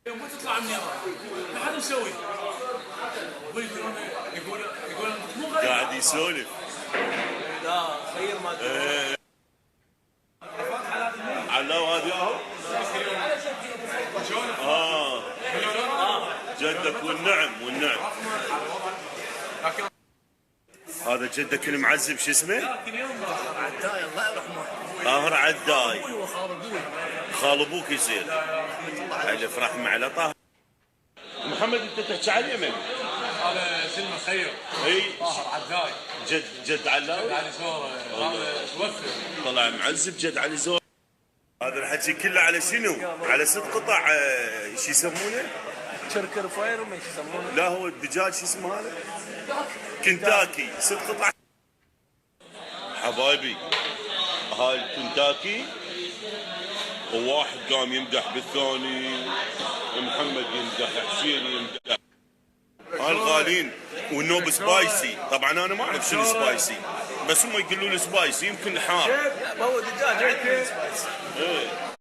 يوم تطلع من النظام ما حد مسوي. يقول مو غريب. قاعد يسولف. لا خير ما علاو هذه اهو. جدك والنعم والنعم. هذا جدك المعزب شو اسمه؟ عداي الله يرحمه. طاهر عداي. ابوي وخال ابوي. خال ابوك يصير. الف رحمه على طاهر. محمد انت تحكي على اليمن. هذا سلمى خير. اي طاهر عداي. جد علاوي. علي زوره هذا توفى. طلع معزب جد علي زور. هذا الحكي كله على شنو؟ على 6 قطع شو يسمونه؟ شركر فاير ما يسمونه. لا هو الدجاج شو اسمه هذا؟ كنتاكي 6 قطع. حبايبي هاي الكنتاكي وواحد قام يمدح بالثاني، محمد يمدح، حسين يمدح. هاي الغالين والنوب سبايسي. طبعا انا ما اعرف شنو سبايسي بس هم يقولوا لي سبايسي يمكن حار. لا هو دجاج عندنا سبايسي. ايه